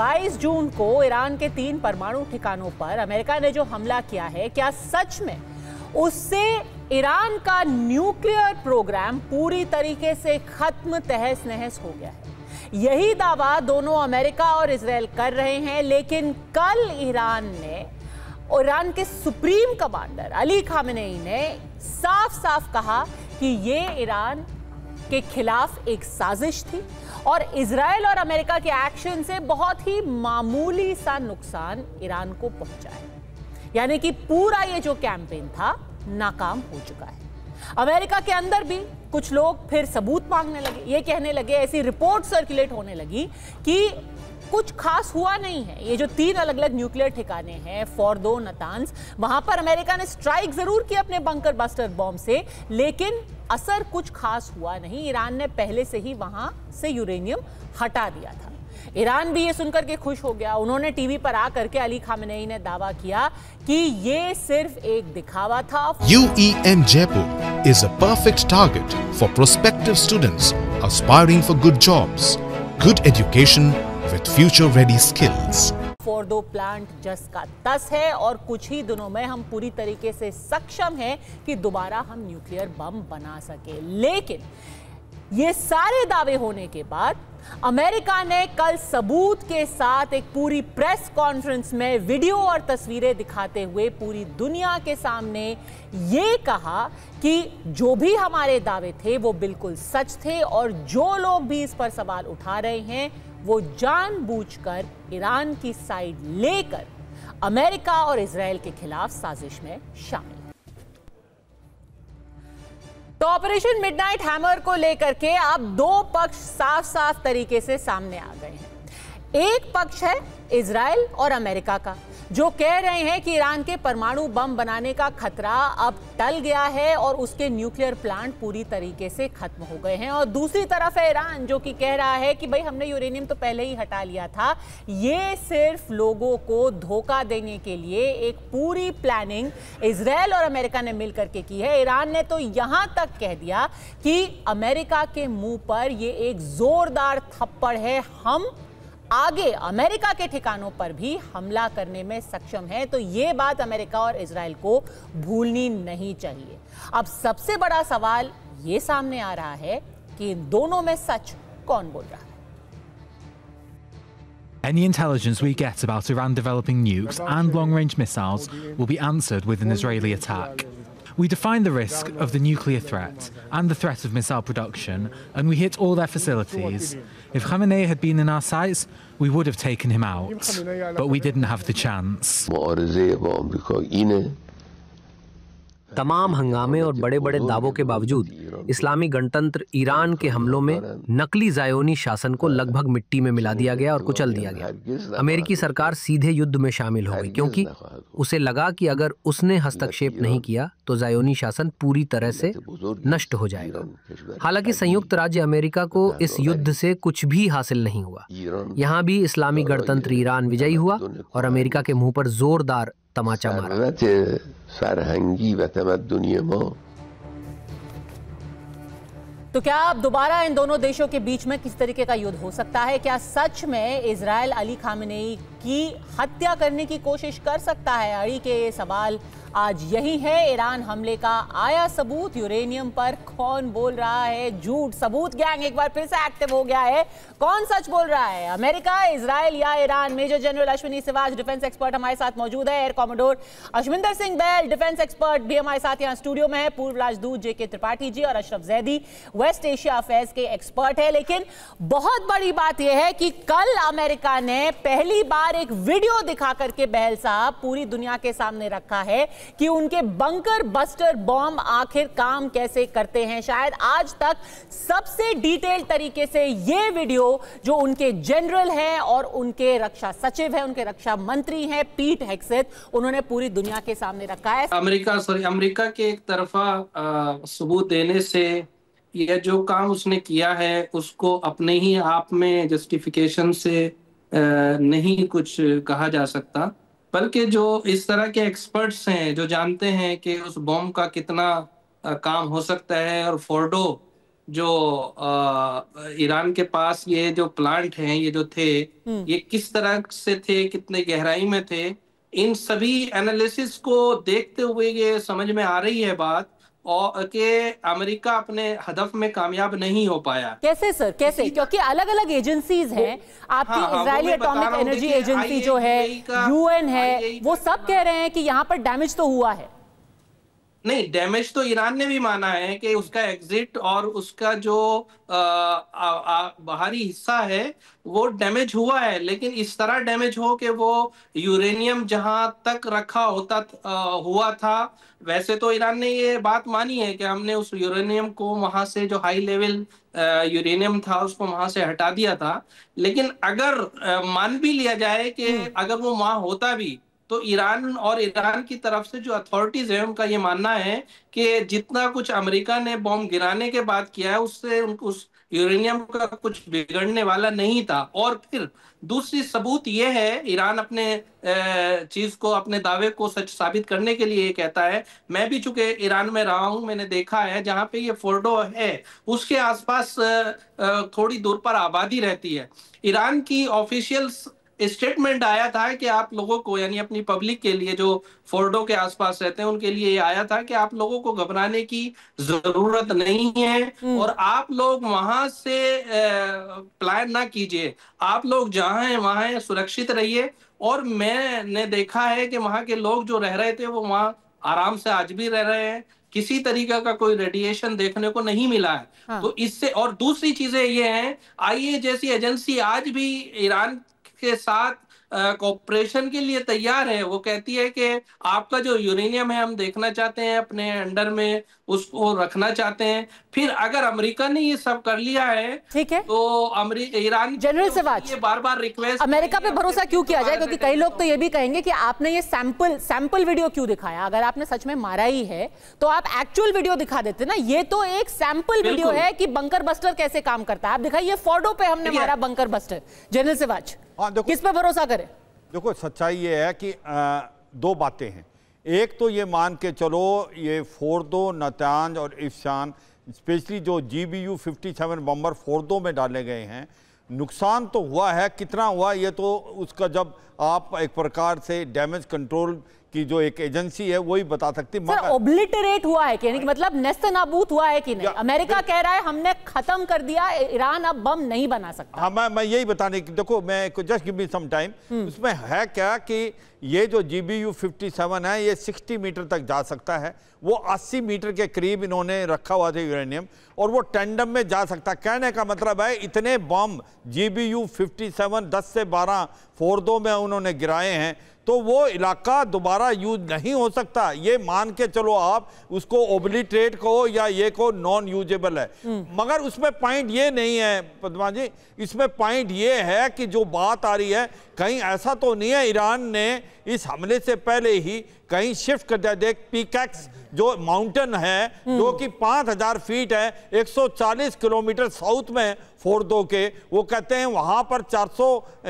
22 जून को ईरान के 3 परमाणु ठिकानों पर अमेरिका ने जो हमला किया है, क्या सच में उससे ईरान का न्यूक्लियर प्रोग्राम पूरी तरीके से खत्म, तहस नहस हो गया है? यही दावा दोनों अमेरिका और इजराइल कर रहे हैं, लेकिन कल ईरान के सुप्रीम कमांडर अली खामेनेई ने साफ साफ कहा कि ये ईरान के खिलाफ एक साजिश थी और इजराइल और अमेरिका के एक्शन से बहुत ही मामूली सा नुकसान ईरान को पहुंचा है। यानी कि पूरा ये जो कैंपेन था नाकाम हो चुका है। अमेरिका के अंदर भी कुछ लोग फिर सबूत मांगने लगे, ये कहने लगे, ऐसी रिपोर्ट सर्कुलेट होने लगी कि कुछ खास हुआ नहीं है। ये जो 3 अलग अलग न्यूक्लियर ठिकाने हैं, फोर्दो, नतान्स, वहां पर अमेरिका ने स्ट्राइक जरूर की अपने बंकर बस्टर बॉम्ब से, लेकिन असर कुछ खास हुआ नहीं। ईरान ने पहले से ही वहां से यूरेनियम हटा दिया था। ईरान भी ये सुनकर के खुश हो गया। उन्होंने टीवी पर आकर के अली खामेनेई ने दावा किया कि ये सिर्फ एक दिखावा था। UEM Jaipur is a perfect target for prospective students aspiring for good jobs, good education with future-ready skills. Fordow plant जस का तस है और कुछ ही दिनों में हम पूरी तरीके से सक्षम हैं कि दोबारा हम न्यूक्लियर बम बना सके। लेकिन ये सारे दावे होने के बाद अमेरिका ने कल सबूत के साथ एक पूरी प्रेस कॉन्फ्रेंस में वीडियो और तस्वीरें दिखाते हुए पूरी दुनिया के सामने ये कहा कि जो भी हमारे दावे थे वो बिल्कुल सच थे और जो लोग भी इस पर सवाल उठा रहे हैं वो जानबूझकर ईरान की साइड लेकर अमेरिका और इजराइल के खिलाफ साजिश में शामिल है। तो ऑपरेशन मिडनाइट हैमर को लेकर के अब 2 पक्ष साफ साफ तरीके से सामने आ गए हैं। एक पक्ष है इजराइल और अमेरिका का, जो कह रहे हैं कि ईरान के परमाणु बम बनाने का खतरा अब टल गया है और उसके न्यूक्लियर प्लांट पूरी तरीके से खत्म हो गए हैं। और दूसरी तरफ है ईरान, जो कि कह रहा है कि भाई हमने यूरेनियम तो पहले ही हटा लिया था, ये सिर्फ लोगों को धोखा देने के लिए एक पूरी प्लानिंग इजराइल और अमेरिका ने मिलकर के की है। ईरान ने तो यहां तक कह दिया कि अमेरिका के मुंह पर ये एक जोरदार थप्पड़ है, हम आगे अमेरिका के ठिकानों पर भी हमला करने में सक्षम है। तो ये बात अमेरिका और इजराइल को भूलनी नहीं चाहिए। अब सबसे बड़ा सवाल ये सामने आ रहा है कि इन दोनों में सच कौन बोल रहा है? Any intelligence we get about Iran developing nukes and long-range missiles will be answered with an Israeli attack. We define the risk of the nuclear threat and the threat of missile production, and we hit all their facilities. If Khamenei had been in our sights, we would have taken him out, but we didn't have the chance. तमाम हंगामे और बड़े बड़े दावों के बावजूद इस्लामी गणतंत्र Iran के हमलों में नकली ज़ायोनी शासन को लगभग मिट्टी में मिला दिया गया और कुचल दिया गया। अमेरिकी सरकार सीधे युद्ध में शामिल हो गई, क्योंकि उसे लगा कि अगर उसने हस्तक्षेप नहीं किया तो ज़ायोनी शासन पूरी तरह से नष्ट हो जाएगा। हालांकि संयुक्त राज्य अमेरिका को इस युद्ध से कुछ भी हासिल नहीं हुआ। यहाँ भी इस्लामी गणतंत्र ईरान विजयी हुआ और अमेरिका के मुंह पर जोरदार तमाचा मारा। तो क्या अब दोबारा इन दोनों देशों के बीच में किस तरीके का युद्ध हो सकता है? क्या सच में इजराइल अली खामेनेई की हत्या करने की कोशिश कर सकता है? अड़ी के ये सवाल आज यही है। ईरान हमले का आया सबूत, यूरेनियम पर कौन बोल रहा है झूठ? सबूत गैंग एक बार फिर से एक्टिव हो गया है। कौन सच बोल रहा है, अमेरिका, इजराइल या Iran? Major general Ashwini Siwach, defence expert, हमारे साथ मौजूद है। एयर कॉमोडोर अशविंदर सिंह बैल, डिफेंस एक्सपर्ट, भी हमारे साथ यहाँ स्टूडियो में है। पूर्व राजदूत जेके त्रिपाठी जी और Ashraf Zaidi West Asia affairs के एक्सपर्ट है। लेकिन बहुत बड़ी बात यह है कि कल अमेरिका ने पहली बार एक वीडियो दिखा करके बहल साहब पूरी दुनिया के सामने रखा है कि उनके बंकर बस्टर बॉम्ब आखिर काम कैसे करते हैं। शायद आज तक सबसे डिटेल तरीके से ये वीडियो जो उनके जनरल हैं और उनके रक्षा सचिव हैं, उनके रक्षा मंत्री हैं पीट हेग्सेथ, उन्होंने पूरी दुनिया के सामने रखा है। अमेरिका के एक तरफा सबूत देने से यह जो काम उसने किया है उसको अपने ही आप में जस्टिफिकेशन से नहीं कुछ कहा जा सकता, बल्कि जो इस तरह के एक्सपर्ट्स हैं जो जानते हैं कि उस बॉम्ब का कितना काम हो सकता है और फोर्डो जो ईरान के पास ये जो प्लांट हैं, ये जो थे, ये किस तरह से थे, कितने गहराई में थे, इन सभी एनालिसिस को देखते हुए ये समझ में आ रही है बात और कि अमेरिका अपने हदफ में कामयाब नहीं हो पाया। कैसे सर, कैसे? क्योंकि अलग अलग एजेंसीज हैं आपकी, इजरायली एटॉमिक एनर्जी एजेंसी जो है, यूएन है, वो सब कह रहे हैं कि यहाँ पर डैमेज तो हुआ है। नहीं, डैमेज तो ईरान ने भी माना है कि उसका एग्जिट और उसका जो बाहरी हिस्सा है वो डैमेज हुआ है, लेकिन इस तरह डैमेज हो कि वो यूरेनियम जहां तक रखा होता हुआ था, वैसे तो ईरान ने ये बात मानी है कि हमने उस यूरेनियम को वहां से, जो हाई लेवल यूरेनियम था, उसको वहां से हटा दिया था। लेकिन अगर मान भी लिया जाए कि अगर वो वहां होता भी, तो ईरान और ईरान की तरफ से जो अथॉरिटीज है उनका ये मानना है कि जितना कुछ अमेरिका ने बॉम्ब गिराने के बाद किया है, उससे उस यूरेनियम का कुछ बिगड़ने वाला नहीं था। और फिर दूसरी सबूत ये है, ईरान अपने चीज को, अपने दावे को सच साबित करने के लिए ये कहता है, मैं भी चूंकि ईरान में रहा हूं, मैंने देखा है जहां पे ये फोर्डो है उसके आसपास थोड़ी दूर पर आबादी रहती है। ईरान की ऑफिशियल स्टेटमेंट आया था कि आप लोगों को, यानी अपनी पब्लिक के लिए जो फोर्डो के आसपास रहते हैं उनके लिए ये आया था कि आप लोगों को घबराने की जरूरत नहीं है और आप लोग वहां से प्लान ना कीजिए, आप लोग जहां हैं वहां हैं, सुरक्षित रहिए। और मैंने देखा है कि वहां के लोग जो रह रहे थे वो वहां आराम से आज भी रह रहे हैं, किसी तरीके का कोई रेडिएशन देखने को नहीं मिला है। हाँ। तो इससे, और दूसरी चीजें ये हैं, आईए जैसी एजेंसी आज भी ईरान के साथ कोऑपरेशन के लिए तैयार है। वो कहती है कि आपका जो यूरेनियम है हम देखना चाहते हैं, अपने अंडर में उसको रखना चाहते हैं। फिर अगर अमेरिका ने ये सब कर लिया है, ठीक है, तो ईरान जनरल सिवाच, ये बार-बार रिक्वेस्ट, अमेरिका पे भरोसा क्यों किया जाए? क्योंकि कई लोग तो ये भी कहेंगे कि आपने ये सैंपल वीडियो क्यों दिखाया? अगर आपने सच में मारा ही है तो आप एक्चुअल वीडियो दिखा देते ना। ये तो एक सैंपल वीडियो है कि बंकर बस्टर कैसे काम करता है। आप दिखाइए, फोर्डो पे हमने मारा बंकर बस्टर। जनरल सिवाच, किस पे भरोसा करें? देखो, सच्चाई ये है कि दो बातें हैं। एक तो ये मान के चलो, ये फोर्दो, नतांज और इफ्शान, स्पेशली जो GBU 57 बम्बर फोर्दो में डाले गए हैं, नुकसान तो हुआ है। कितना हुआ ये तो उसका, जब आप एक प्रकार से डैमेज कंट्रोल की जो एक एजेंसी है वही बता सकती है। सर, ओब्लिटरेट हुआ है कि मतलब नेस्तनाबूत हुआ है कि नहीं? अमेरिका कह रहा है हमने खत्म कर दिया, ईरान अब बम नहीं बना सकता। हाँ, मैं यही बताने की, देखो मैं just give me some time. उसमें है क्या कि ये जो GBU 57 है ये 60 मीटर तक जा सकता है। वो 80 मीटर के करीब इन्होंने रखा हुआ था यूरेनियम, और वो टेंडम में जा सकता। कहने का मतलब है इतने बम GBU 57 10 से 12 फोर्दो में उन्होंने गिराए हैं, तो वो इलाका दोबारा यूज नहीं हो सकता। ये मान के चलो आप उसको ओब्लिटरेट कहो या ये को नॉन यूजेबल है। मगर उसमें पॉइंट ये नहीं है पद्मा जी, इसमें पॉइंट ये है कि जो बात आ रही है, कहीं ऐसा तो नहीं है ईरान ने इस हमले से पहले ही कहीं शिफ्ट कर दिया। देख, पीकैक्स जो माउंटेन है जो कि 5000 फीट है, 140 किलोमीटर साउथ में फोर्दो के, वो कहते हैं वहां पर 400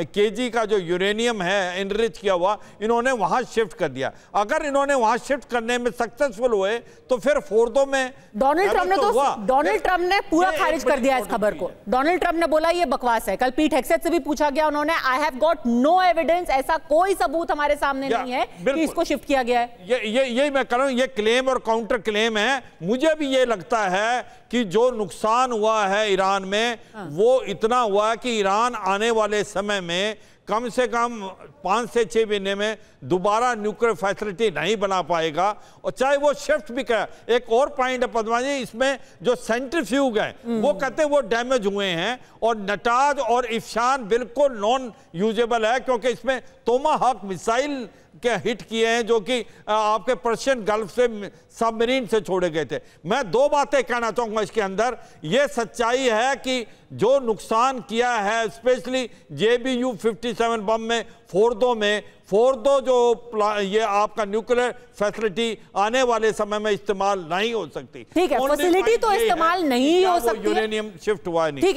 kg का जो यूरेनियम है एनरिच किया हुआ, इन्होंने वहां शिफ्ट कर दिया। अगर इन्होंने वहां शिफ्ट करने में सक्सेसफुल हुए तो फिर फोर्दो में डोनाल्ड ट्रंप ने पूरा खारिज कर दिया इस खबर को। डोनाल्ड ट्रंप ने बोला ये बकवास है। कल पीट हेग्सेथ से भी पूछा गया, उन्होंने I have got no evidence, ऐसा कोई सबूत हमारे सामने नहीं है कि इसको शिफ्ट किया गया है। यही मैं कह रहा हूं, ये क्लेम और काउंटर क्लेम है। मुझे भी ये लगता है कि जो नुकसान हुआ है ईरान में, वो इतना हुआ कि ईरान आने वाले समय में कम से कम 5 से 6 महीने में दोबारा न्यूक्लियर फैसिलिटी नहीं बना पाएगा, और चाहे वो शिफ्ट भी करे। एक और पॉइंट है पद्मा जी, इसमें जो सेंट्रीफ्यूग है वो कहते हैं वो डैमेज हुए हैं, और नटाज और इफ्शान बिल्कुल नॉन यूजेबल है, क्योंकि इसमें तोमाहाक मिसाइल के हिट किए हैं जो कि आपके पर्शियन गल्फ से सबमरीन से छोड़े गए थे। मैं दो बातें कहना चाहूंगा इसके अंदर। यह सच्चाई है कि जो नुकसान किया है स्पेशली JBU 57 बम में फोर्दो जो ये आपका न्यूक्लियर फैसिलिटी आने वाले समय में इस्तेमाल नहीं हो सकती। ठीक है, फैसिलिटी तो इस्तेमाल नहीं हो सकती, यूरेनियम शिफ्ट हुआ नहीं।